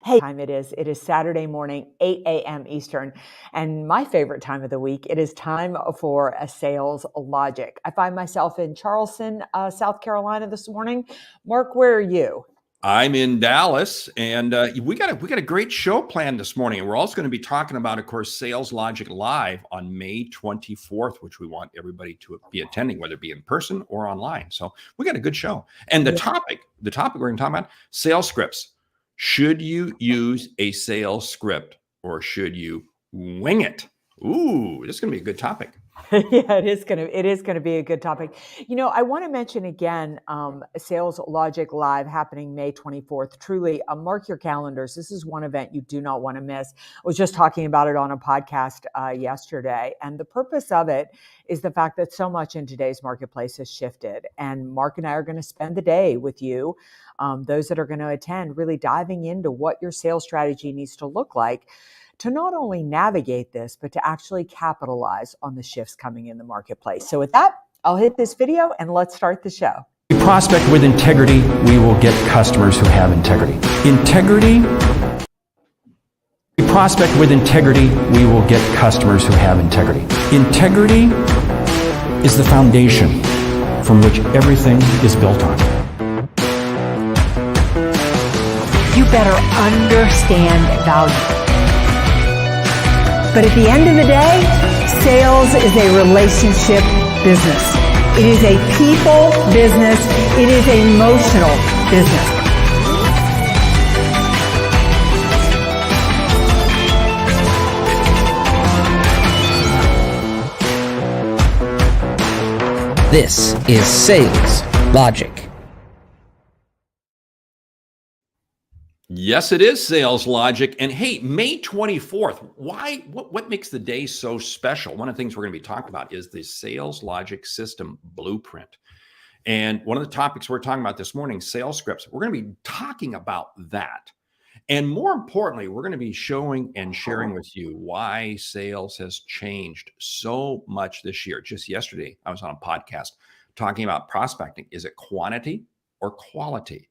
Hey, time it is. It is Saturday morning, 8 a.m. Eastern. And my favorite time of the week, it is time for a sales logic. I find myself in Charleston, South Carolina this morning. Mark, where are you? I'm in Dallas, and we got a great show planned this morning. And we're also going to be talking about, of course, Sales Logic Live on May 24th, which we want everybody to be attending, whether it be in person or online. So we got a good show. And the topic we're going to talk about, sales scripts. Should you use a sales script or should you wing it? Ooh, this is going to be a good topic. Yeah, it is going to be a good topic. You know, I want to mention again, Sales Logic Live happening May 24th. Truly, mark your calendars. This is one event you do not want to miss. I was just talking about it on a podcast yesterday. And the purpose of it is the fact that so much in today's marketplace has shifted. And Mark and I are going to spend the day with you, those that are going to attend, really diving into what your sales strategy needs to look like to not only navigate this, but to actually capitalize on the shifts coming in the marketplace. So with that, I'll hit this video and let's start the show. We prospect with integrity, we will get customers who have integrity. We prospect with integrity, we will get customers who have integrity. Integrity is the foundation from which everything is built on. You better understand value. But at the end of the day, sales is a relationship business. It is a people business. It is an emotional business. This is Sales Logic. Yes, it is Sales Logic. And hey, May 24th, what makes the day so special? One of the things we're going to be talking about is the Sales Logic System Blueprint. And one of the topics we're talking about this morning, sales scripts, we're going to be talking about that. And more importantly, we're going to be showing and sharing with you why sales has changed so much this year. Just yesterday, I was on a podcast talking about prospecting. Is it quantity or quality?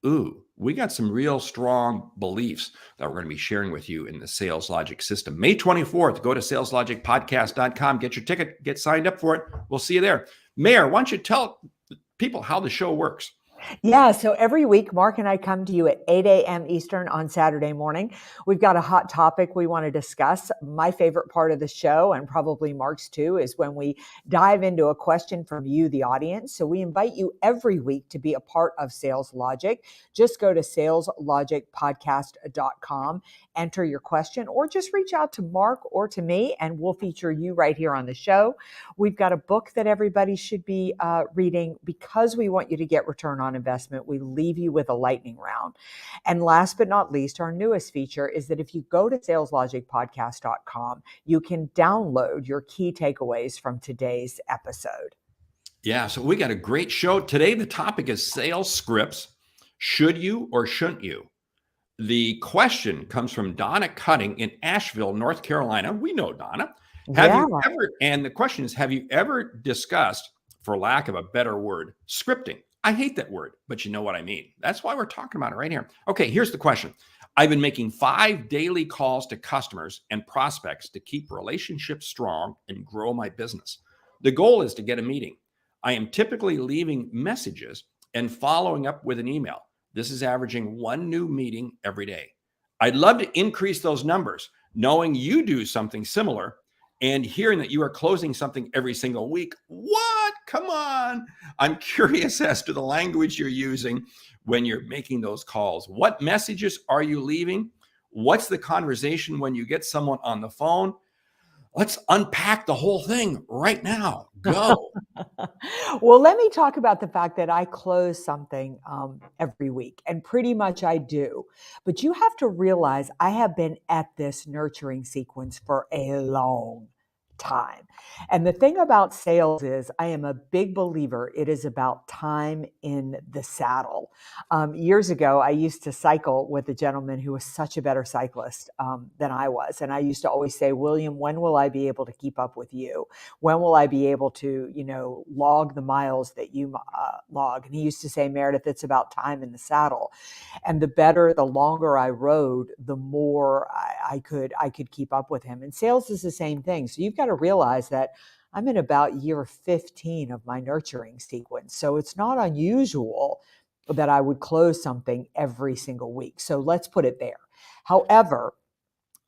Ooh, we got some real strong beliefs that we're going to be sharing with you in the Sales Logic system. May 24th, go to saleslogicpodcast.com, get your ticket, get signed up for it. We'll see you there. Mayor, why don't you tell people how the show works? Yeah, so every week, Mark and I come to you at 8 a.m. Eastern on Saturday morning. We've got a hot topic we want to discuss. My favorite part of the show, and probably Mark's too, is when we dive into a question from you, the audience. So we invite you every week to be a part of Sales Logic. Just go to saleslogicpodcast.com, enter your question, or just reach out to Mark or to me, and we'll feature you right here on the show. We've got a book that everybody should be reading because we want you to get return on investment. We leave you with a lightning round. And last but not least, our newest feature is that if you go to saleslogicpodcast.com, you can download your key takeaways from today's episode. Yeah, so we got a great show today. The topic is sales scripts. Should you or shouldn't you? The question comes from Donna Cutting in Asheville, North Carolina. We know Donna. And the question is, have you ever discussed, for lack of a better word, scripting? I hate that word, but you know what I mean. That's why we're talking about it right here. Okay, here's the question. I've been making 5 daily calls to customers and prospects to keep relationships strong and grow my business. The goal is to get a meeting. I am typically leaving messages and following up with an email. This is averaging 1 new meeting every day. I'd love to increase those numbers, knowing you do something similar and hearing that you are closing something every single week. What? Come on. I'm curious as to the language you're using when you're making those calls. What messages are you leaving? What's the conversation when you get someone on the phone? Let's unpack the whole thing right now. Go. Well, let me talk about the fact that I close something every week, and pretty much I do. But you have to realize I have been at this nurturing sequence for a long time. And the thing about sales is I am a big believer it is about time in the saddle. Years ago, I used to cycle with a gentleman who was such a better cyclist than I was. And I used to always say, William, when will I be able to keep up with you? When will I be able to, log the miles that you log? And he used to say, Meridith, it's about time in the saddle. And the longer I rode, the more I could keep up with him. And sales is the same thing. So you've got to realize that I'm in about year 15 of my nurturing sequence. So it's not unusual that I would close something every single week. So let's put it there. However,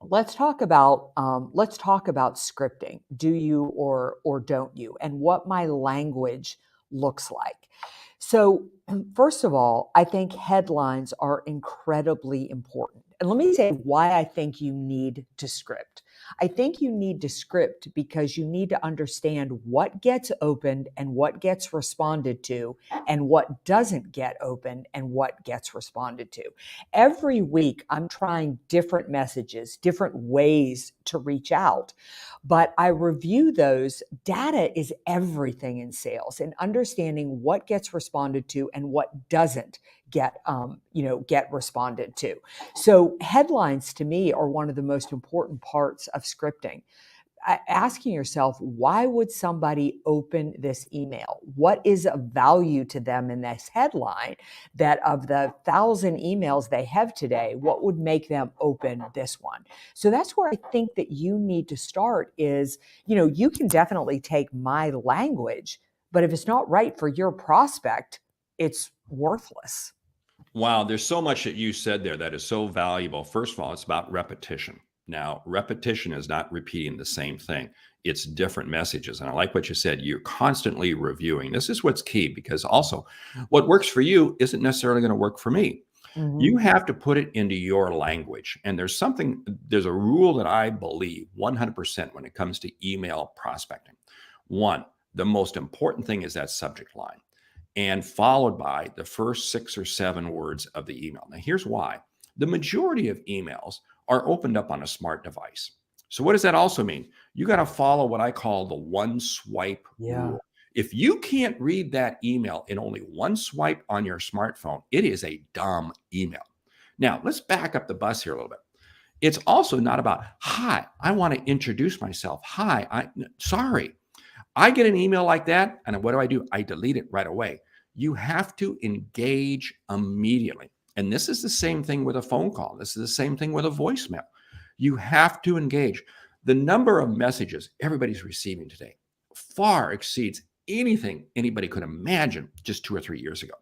let's talk about scripting. Do you or don't you? And what my language looks like. So first of all, I think headlines are incredibly important. And let me say why I think you need to script. I think you need to script because you need to understand what gets opened and what gets responded to and what doesn't get opened and what gets responded to. Every week, I'm trying different messages, different ways to reach out, but I review those. Data is everything in sales, and understanding what gets responded to and what doesn't get responded to. So headlines to me are one of the most important parts of scripting. Asking yourself, why would somebody open this email? What is of value to them in this headline that of the 1,000 emails they have today, what would make them open this one? So that's where I think that you need to start is, you can definitely take my language, but if it's not right for your prospect, it's worthless. Wow, there's so much that you said there that is so valuable. First of all, it's about repetition. Now, repetition is not repeating the same thing. It's different messages. And I like what you said. You're constantly reviewing. This is what's key, because also what works for you isn't necessarily going to work for me. Mm-hmm. You have to put it into your language. And there's a rule that I believe 100% when it comes to email prospecting. One, the most important thing is that subject line, and followed by the first 6 or 7 words of the email. Now, here's why. The majority of emails are opened up on a smart device. So what does that also mean? You got to follow what I call the one swipe rule. If you can't read that email in only one swipe on your smartphone, it is a dumb email. Now, let's back up the bus here a little bit. It's also not about, hi, I want to introduce myself. Hi, sorry. I get an email like that, and what do? I delete it right away. You have to engage immediately. And this is the same thing with a phone call. This is the same thing with a voicemail. You have to engage. The number of messages everybody's receiving today far exceeds anything anybody could imagine just 2 or 3 years ago,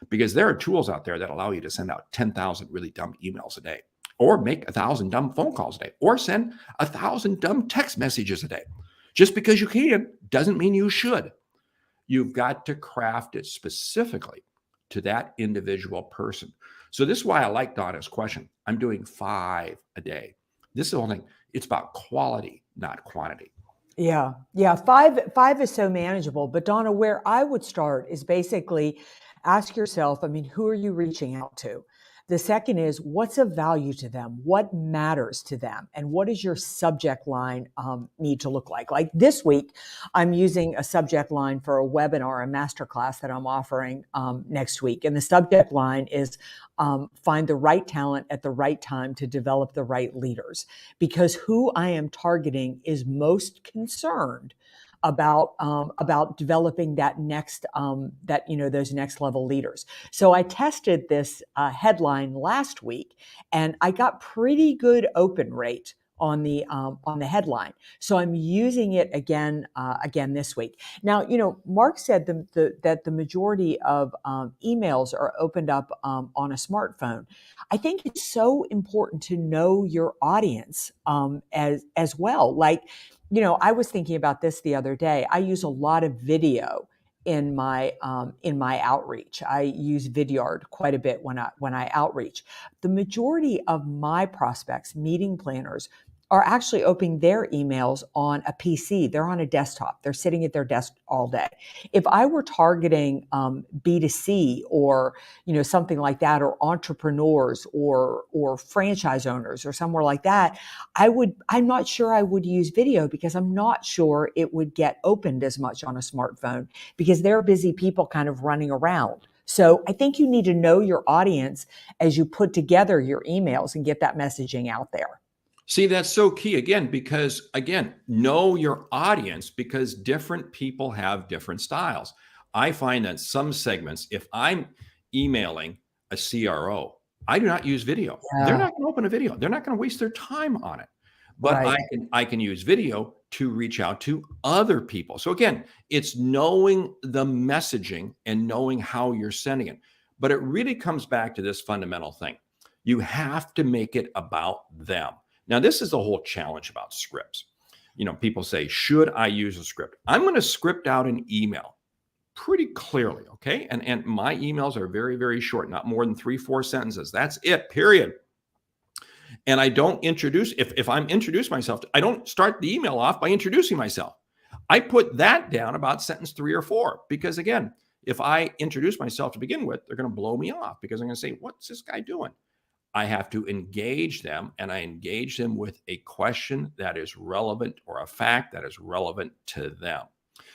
because there are tools out there that allow you to send out 10,000 really dumb emails a day, or make 1,000 dumb phone calls a day, or send 1,000 dumb text messages a day. Just because you can doesn't mean you should. You've got to craft it specifically to that individual person. So this is why I like Donna's question. I'm doing 5 a day. This is the whole thing. It's about quality, not quantity. Yeah. 5 is so manageable. But Donna, where I would start is basically ask yourself, who are you reaching out to? The second is, what's of value to them? What matters to them? And what does your subject line need to look like? Like this week, I'm using a subject line for a webinar, a masterclass that I'm offering next week. And the subject line is find the right talent at the right time to develop the right leaders. Because who I am targeting is most concerned about developing that next those next level leaders. So I tested this headline last week, and I got pretty good open rate on the headline. So I'm using it again this week. Now, Mark said that the majority of emails are opened up on a smartphone. I think it's so important to know your audience as well. Like, I was thinking about this the other day. I use a lot of video in my outreach. I use Vidyard quite a bit when I outreach. The majority of my prospects, meeting planners, are actually opening their emails on a PC. They're on a desktop. They're sitting at their desk all day. If I were targeting B2C or something like that, or entrepreneurs or franchise owners or somewhere like that, I'm not sure I would use video, because I'm not sure it would get opened as much on a smartphone, because they're busy people kind of running around. So I think you need to know your audience as you put together your emails and get that messaging out there. See, that's so key again, because again, know your audience, because different people have different styles. I find that some segments, if I'm emailing a CRO, I do not use video. They're Yeah, not going to open a video. They're not going to waste their time on it. But right. I can use video to reach out to other people. So again, it's knowing the messaging and knowing how you're sending it. But it really comes back to this fundamental thing. You have to make it about them. Now, this is the whole challenge about scripts. People say, should I use a script? I'm going to script out an email pretty clearly, okay? And my emails are very, very short, not more than 3-4 sentences. That's it, period. And I don't introduce, if I'm introduce myself, I don't start the email off by introducing myself. I put that down about sentence 3 or 4, because again, if I introduce myself to begin with, they're going to blow me off, because I'm going to say, what's this guy doing? I have to engage them, and I engage them with a question that is relevant, or a fact that is relevant to them.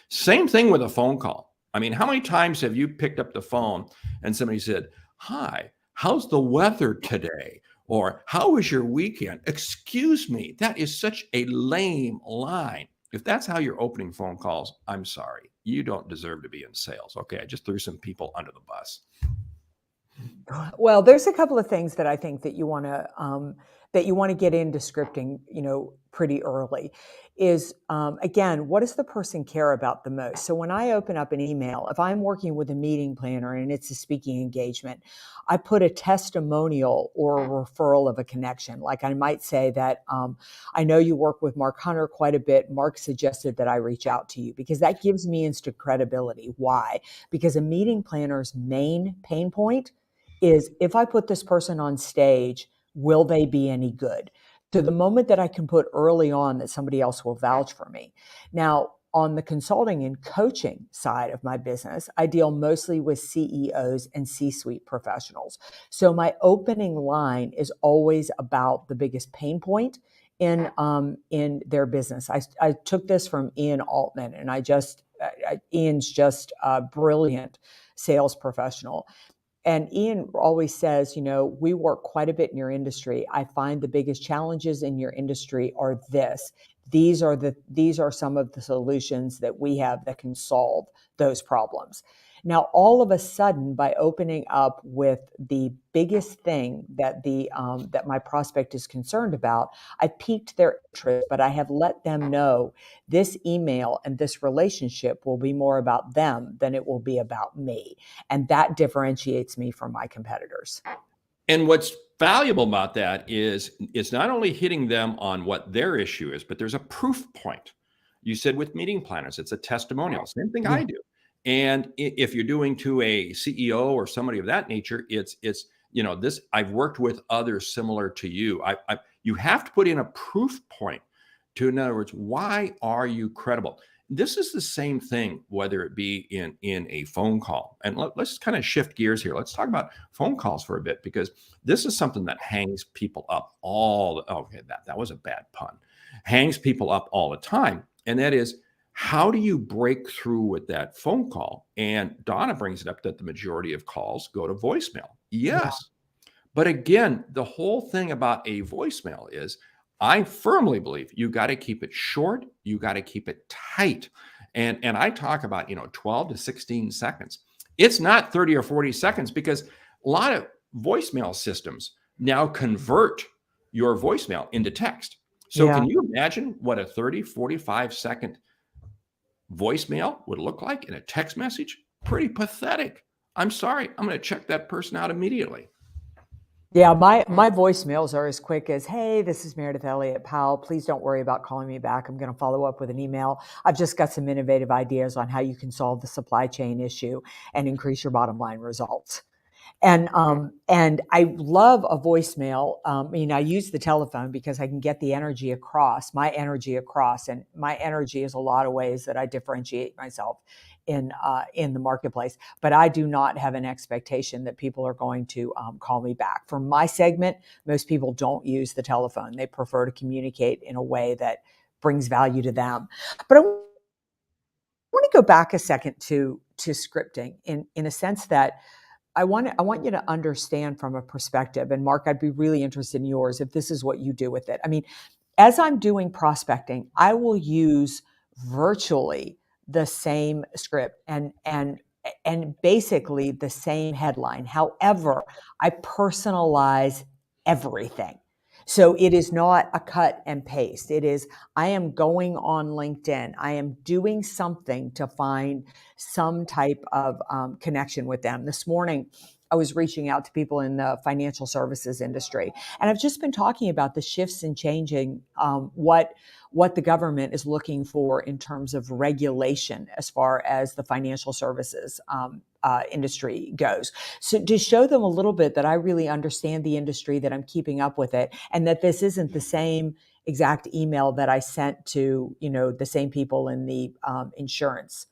Same thing with a phone call. I mean, how many times have you picked up the phone and somebody said, hi, how's the weather today? Or how was your weekend? Excuse me, that is such a lame line. If that's how you're opening phone calls, I'm sorry. You don't deserve to be in sales. Okay, I just threw some people under the bus. Well, there's a couple of things that I think that you want to get into scripting, pretty early. Is again, what does the person care about the most? So when I open up an email, if I'm working with a meeting planner and it's a speaking engagement, I put a testimonial or a referral of a connection. Like I might say that I know you work with Mark Hunter quite a bit. Mark suggested that I reach out to you, because that gives me instant credibility. Why? Because a meeting planner's main pain point is, if I put this person on stage, will they be any good? To the moment that I can put early on that somebody else will vouch for me. Now, on the consulting and coaching side of my business, I deal mostly with CEOs and C-suite professionals. So my opening line is always about the biggest pain point in their business. I took this from Ian Altman, and Ian's just a brilliant sales professional. And Ian always says, we work quite a bit in your industry. I find the biggest challenges in your industry are this. These are some of the solutions that we have that can solve those problems. Now, all of a sudden, by opening up with the biggest thing that that my prospect is concerned about, I piqued their interest, but I have let them know this email and this relationship will be more about them than it will be about me. And that differentiates me from my competitors. And what's valuable about that is it's not only hitting them on what their issue is, but there's a proof point. You said with meeting planners, it's a testimonial. Same thing I do. And if you're doing to a CEO or somebody of that nature, it's this. I've worked with others similar to you. You have to put in a proof point. In other words, why are you credible? This is the same thing, whether it be in a phone call. And let's kind of shift gears here. Let's talk about phone calls for a bit, because this is something that hangs people up that was a bad pun. Hangs people up all the time. And that is, how do you break through with that phone call? And Donna brings it up that the majority of calls go to voicemail. Yes. Yeah. But again, the whole thing about a voicemail is, I firmly believe you got to keep it short. You got to keep it tight. And I talk about, 12 to 16 seconds. It's not 30 or 40 seconds, because a lot of voicemail systems now convert your voicemail into text. So Can you imagine what a 30, 45 second voicemail would look like in a text message? Pretty pathetic. I'm sorry. I'm going to check that person out immediately. Yeah, my voicemails are as quick as, hey, this is Meridith, Elliott, Powell. Please don't worry about calling me back. I'm going to follow up with an email. I've just got some innovative ideas on how you can solve the supply chain issue and increase your bottom line results. And I love a voicemail. I use the telephone because I can get the energy across, my energy across, and my energy is a lot of ways that I differentiate myself in the marketplace. But I do not have an expectation that people are going to call me back. For my segment, most people don't use the telephone. They prefer to communicate in a way that brings value to them. But I want to go back a second to scripting in a sense that I want you to understand from a perspective, and Mark, I'd be really interested in yours if this is what you do with it. I mean, as I'm doing prospecting, I will use virtually the same script and basically the same headline. However, I personalize everything. So it is not a cut and paste. It is, I am going on LinkedIn. I am doing something to find some type of connection with them. This morning, I was reaching out to people in the financial services industry, and I've just been talking about the shifts and changing what the government is looking for in terms of regulation as far as the financial services industry goes. So to show them a little bit that I really understand the industry, that I'm keeping up with it, and that this isn't the same exact email that I sent to, the same people in the insurance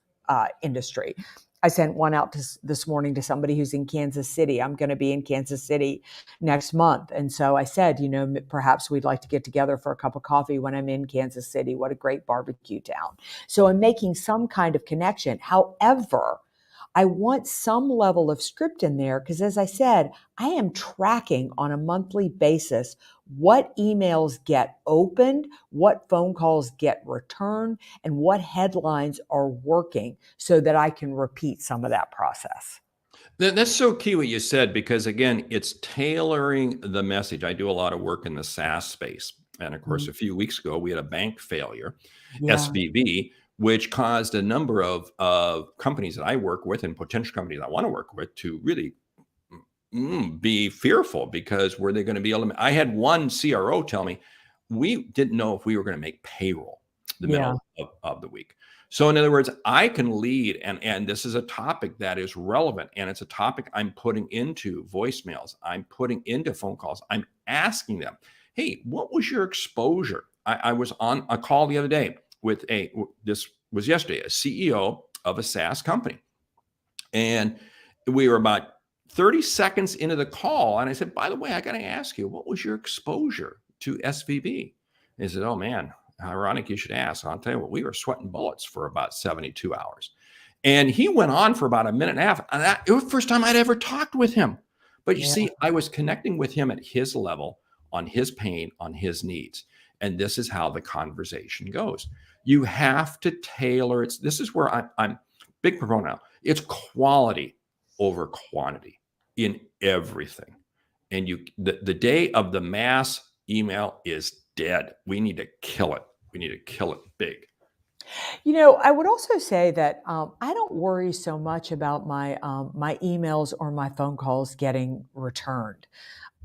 industry. I sent one out this morning to somebody who's in Kansas City. I'm going to be in Kansas City next month. And so I said, perhaps we'd like to get together for a cup of coffee when I'm in Kansas City. What a great barbecue town. So I'm making some kind of connection. However, I want some level of script in there because, as I said, I am tracking on a monthly basis what emails get opened, what phone calls get returned, and what headlines are working so that I can repeat some of that process. That's so key what you said, because again, it's tailoring the message. I do a lot of work in the SaaS space. And of course, a few weeks ago, we had a bank failure, Yeah. SVB, which caused a number of companies that I work with and potential companies I want to work with to really be fearful, because were they going to be able to? I had one CRO tell me, we didn't know if we were going to make payroll the middle of the week. So in other words, I can lead, and this is a topic that is relevant, and it's a topic I'm putting into voicemails. I'm putting into phone calls. I'm asking them, hey, what was your exposure? I was on a call the other day with this was yesterday, a CEO of a SaaS company. And we were about 30 seconds into the call. And I said, by the way, I got to ask you, what was your exposure to SVB? And he said, oh man, ironic you should ask. I'll tell you what, we were sweating bullets for about 72 hours. And he went on for about a minute and a half. And it was the first time I'd ever talked with him. But you see, I was connecting with him at his level, on his pain, on his needs. And this is how the conversation goes. You have to tailor it. This is where I'm big proponent now. It's quality over quantity in everything. And the day of the mass email is dead. We need to kill it. We need to kill it big. I would also say that I don't worry so much about my emails or my phone calls getting returned.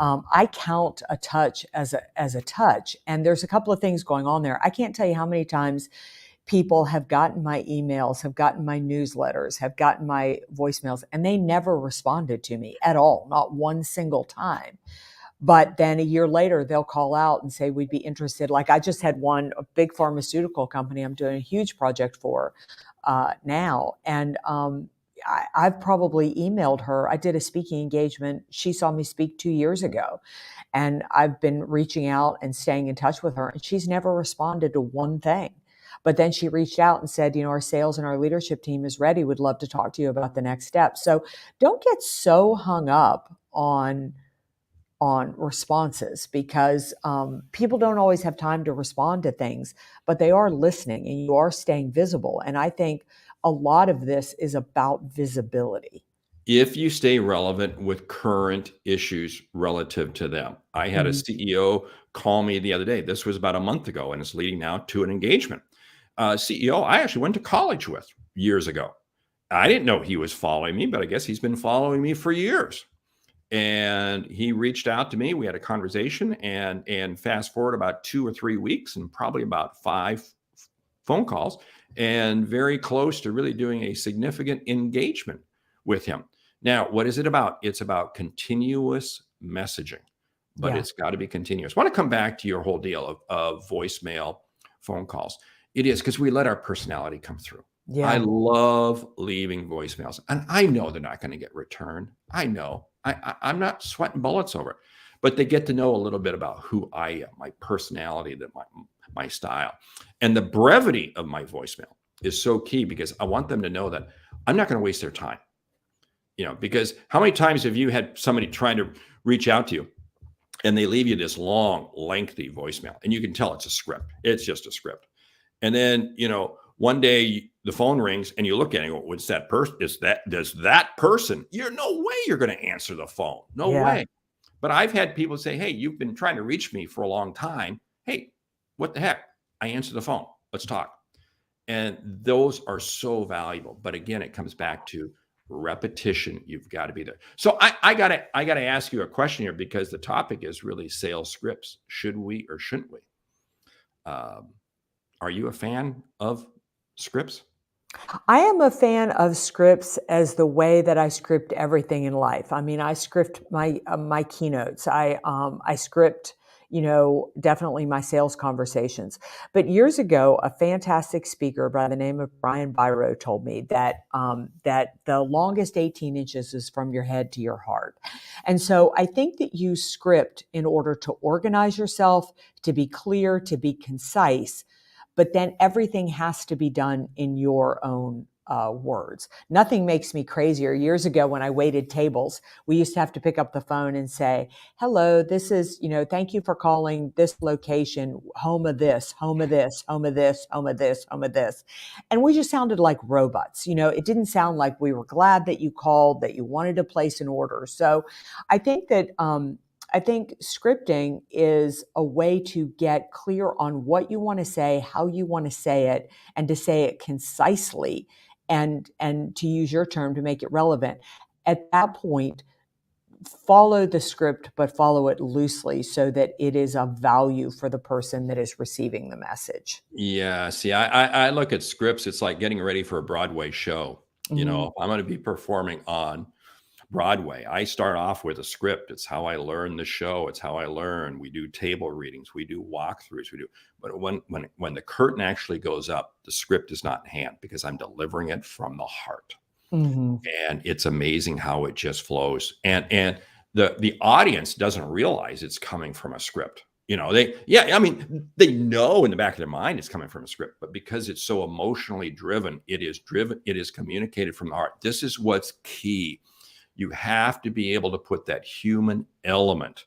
I count a touch as a touch, and there's a couple of things going on there. I can't tell you how many times people have gotten my emails, have gotten my newsletters, have gotten my voicemails, and they never responded to me at all, not one single time. But then a year later, they'll call out and say, we'd be interested. Like I just had one, a big pharmaceutical company I'm doing a huge project for now. And I've probably emailed her. I did a speaking engagement. She saw me speak 2 years ago. And I've been reaching out and staying in touch with her. And she's never responded to one thing. But then she reached out and said, our sales and our leadership team is ready. Would love to talk to you about the next step. So don't get so hung up on responses, because people don't always have time to respond to things, but they are listening and you are staying visible. And I think a lot of this is about visibility. If you stay relevant with current issues relative to them. I had a CEO call me the other day. This was about a month ago, and it's leading now to an engagement. CEO I actually went to college with years ago. I didn't know he was following me, but I guess he's been following me for years. And he reached out to me. We had a conversation, and fast forward about 2 or 3 weeks and probably about 5 phone calls, and very close to really doing a significant engagement with him. Now, what is it about? It's about continuous messaging, but Yeah. it's got to be continuous. I want to come back to your whole deal of voicemail, phone calls. It is because we let our personality come through. I Yeah. love leaving voicemails, and I know they're not going to get returned. I know. I'm not sweating bullets over it, but they get to know a little bit about who I am, my personality, that my style, and the brevity of my voicemail is so key because I want them to know that I'm not going to waste their time. Because how many times have you had somebody trying to reach out to you and they leave you this long, lengthy voicemail, and you can tell it's a script. It's just a script. And then, one day the phone rings and you look at it and go, what's that person? Does that person? You're no way you're going to answer the phone. No way. But I've had people say, hey, you've been trying to reach me for a long time. Hey, what the heck? I answer the phone. Let's talk. And those are so valuable. But again, it comes back to repetition. You've got to be there. So I gotta ask you a question here, because the topic is really sales scripts. Should we or shouldn't we? Are you a fan of scripts? I am a fan of scripts as the way that I script everything in life. I mean, I script my keynotes. I script, definitely my sales conversations. But years ago, a fantastic speaker by the name of Brian Biro told me that that the longest 18 inches is from your head to your heart. And so I think that you script in order to organize yourself, to be clear, to be concise. But then everything has to be done in your own words. Nothing makes me crazier. Years ago, when I waited tables, we used to have to pick up the phone and say, hello, this is, thank you for calling this location, home of this, home of this, home of this, home of this, home of this. And we just sounded like robots. It didn't sound like we were glad that you called, that you wanted to place an order. So I think that, I think scripting is a way to get clear on what you want to say, how you want to say it, and to say it concisely, and to use your term, to make it relevant. At that point, follow the script, but follow it loosely so that it is of value for the person that is receiving the message. Yeah. See, I look at scripts. It's like getting ready for a Broadway show. Mhm. I'm going to be performing on Broadway. I start off with a script. It's how I learn the show. It's how I learn. We do table readings. We do walkthroughs. But when the curtain actually goes up, the script is not in hand because I'm delivering it from the heart. Mhm. And it's amazing how it just flows. And the audience doesn't realize it's coming from a script. They know in the back of their mind it's coming from a script, but because it's so emotionally driven, it is communicated from the heart. This is what's key. You have to be able to put that human element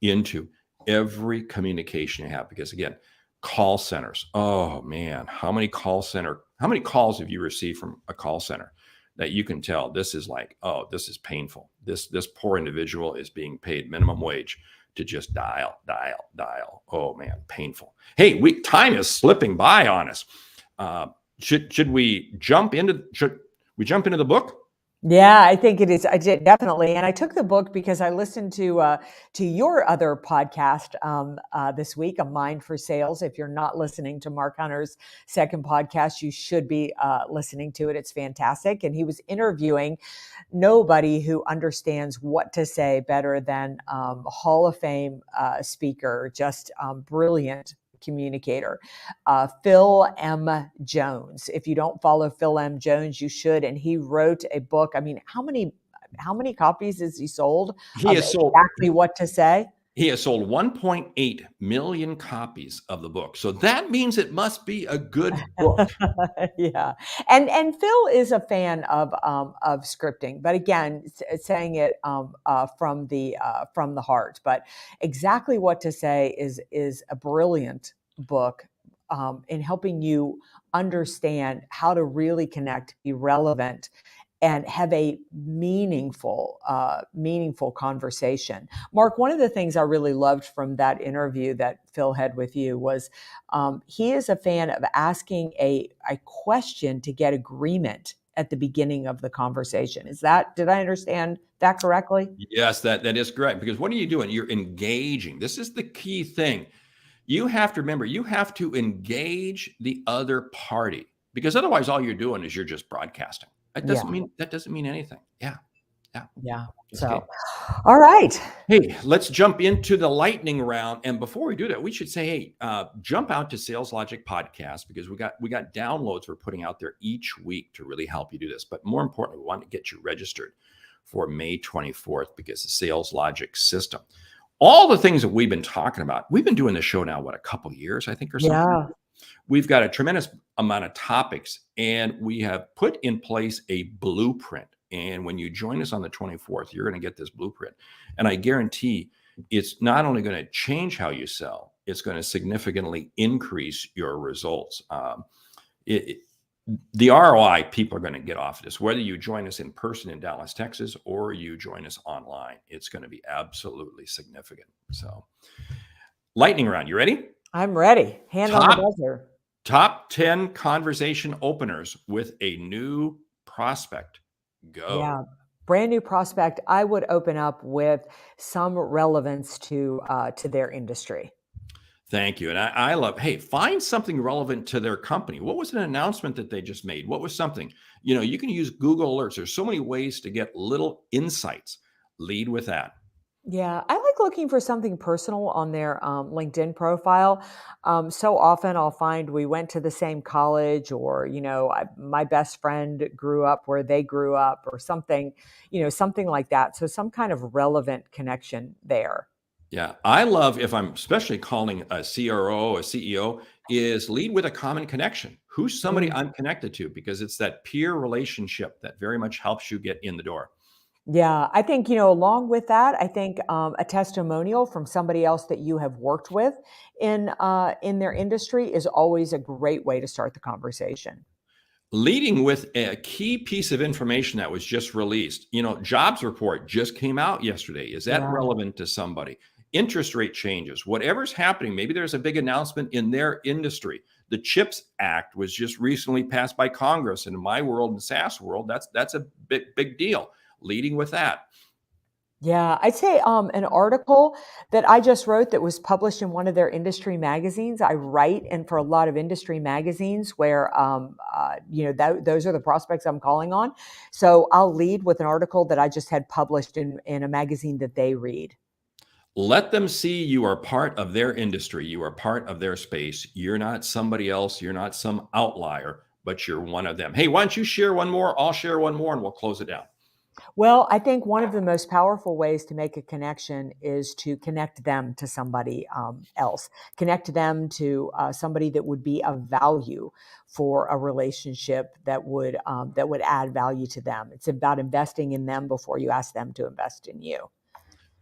into every communication you have, because again, call centers. Oh man, how many calls have you received from a call center that you can tell this is like, oh, this is painful. This poor individual is being paid minimum wage to just dial. Oh man, painful. Hey, time is slipping by on us. Should we jump into the book? Yeah, I think it is. I did definitely, and I took the book because I listened to your other podcast this week, A Mind for Sales. If you're not listening to Mark Hunter's second podcast, you should be listening to it. It's fantastic, and he was interviewing nobody who understands what to say better than Hall of Fame speaker, just brilliant communicator, Phil M. Jones. If you don't follow Phil M. Jones, you should. And he wrote a book. I mean, how many copies has he sold of exactly what to say? He has sold 1.8 million copies of the book. So that means it must be a good book. Yeah. And Phil is a fan of scripting, but again, saying it from the heart. But exactly what to say is a brilliant book in helping you understand how to really connect, be relevant, and have a meaningful conversation. Mark, one of the things I really loved from that interview that Phil had with you was he is a fan of asking a question to get agreement at the beginning of the conversation. Did I understand that correctly? Yes, that is correct. Because what are you doing? You're engaging. This is the key thing. You have to remember, you have to engage the other party, because otherwise all you're doing is you're just broadcasting. That doesn't mean anything. Yeah. Yeah. Yeah. It's okay. So, all right. Hey, let's jump into the lightning round. And before we do that, we should say, hey, jump out to Sales Logic Podcast, because we got downloads we're putting out there each week to really help you do this. But more importantly, we want to get you registered for May 24th, because the Sales Logic system, all the things that we've been talking about, we've been doing this show now, what, a couple years, I think, or something. Yeah. We've got a tremendous amount of topics, and we have put in place a blueprint. And when you join us on the 24th, you're going to get this blueprint. And I guarantee it's not only going to change how you sell, it's going to significantly increase your results. The ROI people are going to get off this, whether you join us in person in Dallas, Texas, or you join us online, it's going to be absolutely significant. So, lightning round, you ready? I'm ready. Hand on the buzzer. Top 10 conversation openers with a new prospect. Go. Yeah. Brand new prospect. I would open up with some relevance to their industry. Thank you. And I love, hey, find something relevant to their company. What was an announcement that they just made? What was something? You can use Google Alerts. There's so many ways to get little insights. Lead with that. Yeah, I like looking for something personal on their LinkedIn profile. So often I'll find we went to the same college, or, my best friend grew up where they grew up, or something, something like that. So some kind of relevant connection there. Yeah, I love, if I'm especially calling a CRO, a CEO, is lead with a common connection. Who's somebody I'm connected to? Because it's that peer relationship that very much helps you get in the door. Yeah, I think, along with that, I think a testimonial from somebody else that you have worked with in their industry is always a great way to start the conversation. Leading with a key piece of information that was just released. Jobs report just came out yesterday. Is that relevant to somebody? Interest rate changes, whatever's happening. Maybe there's a big announcement in their industry. The CHIPS Act was just recently passed by Congress. And in my world, in the SaaS world, that's a big deal. Leading with that. Yeah, I'd say an article that I just wrote that was published in one of their industry magazines. I write and for a lot of industry magazines where, those are the prospects I'm calling on. So I'll lead with an article that I just had published in a magazine that they read. Let them see you are part of their industry. You are part of their space. You're not somebody else. You're not some outlier, but you're one of them. Hey, why don't you share one more? I'll share one more and we'll close it down. Well, I think one of the most powerful ways to make a connection is to connect them to somebody else, connect them to somebody that would be of value for a relationship that would add value to them. It's about investing in them before you ask them to invest in you.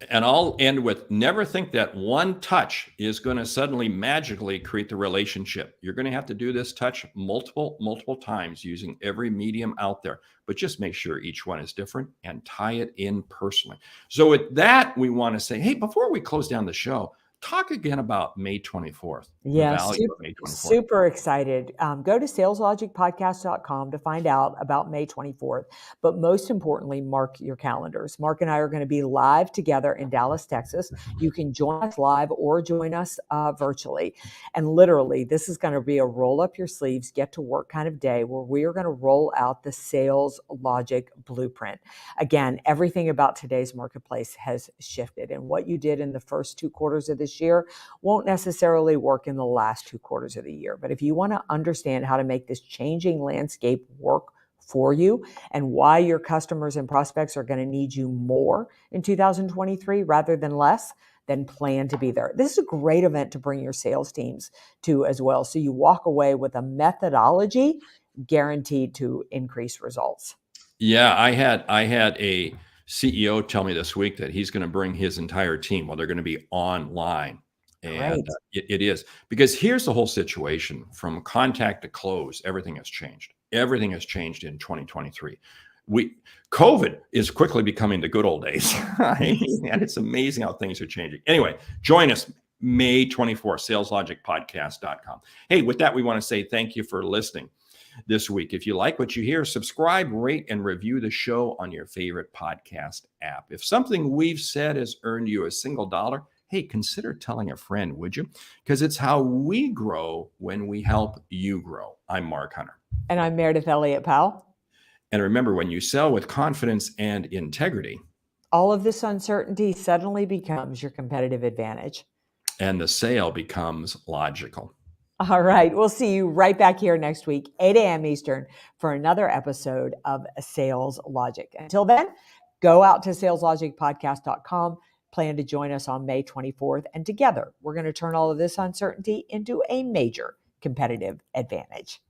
And I'll end with, never think that one touch is going to suddenly magically create the relationship. You're going to have to do this touch multiple times using every medium out there, but just make sure each one is different and tie it in personally. So with that, we want to say, hey, before we close down the show, talk again about May 24th. Yeah, May 24th. super excited. Go to saleslogicpodcast.com to find out about May 24th. But most importantly, mark your calendars. Mark and I are going to be live together in Dallas, Texas. You can join us live or join us virtually. And literally, this is going to be a roll up your sleeves, get to work kind of day where we are going to roll out the Sales Logic Blueprint. Again, everything about today's marketplace has shifted. And what you did in the first 2 quarters of this year won't necessarily work in the last 2 quarters of the year. But if you want to understand how to make this changing landscape work for you and why your customers and prospects are going to need you more in 2023 rather than less, then plan to be there. This is a great event to bring your sales teams to as well. So you walk away with a methodology guaranteed to increase results. Yeah, I had a CEO tell me this week that he's going to bring his entire team. Well, they're going to be online. And it is, because here's the whole situation. From contact to close, everything has changed. Everything has changed in 2023. COVID is quickly becoming the good old days. And it's amazing how things are changing. Anyway, join us May 24th, saleslogicpodcast.com. Hey, with that, we want to say thank you for listening this week. If you like what you hear, subscribe, rate, and review the show on your favorite podcast app. If something we've said has earned you a single dollar, hey, consider telling a friend, would you? Because it's how we grow when we help you grow. I'm Mark Hunter. And I'm Meridith Elliott Powell. And remember, when you sell with confidence and integrity, all of this uncertainty suddenly becomes your competitive advantage. and the sale becomes logical. All right. We'll see you right back here next week, 8 a.m. Eastern, for another episode of Sales Logic. Until then, go out to saleslogicpodcast.com. Plan to join us on May 24th. And together, we're going to turn all of this uncertainty into a major competitive advantage.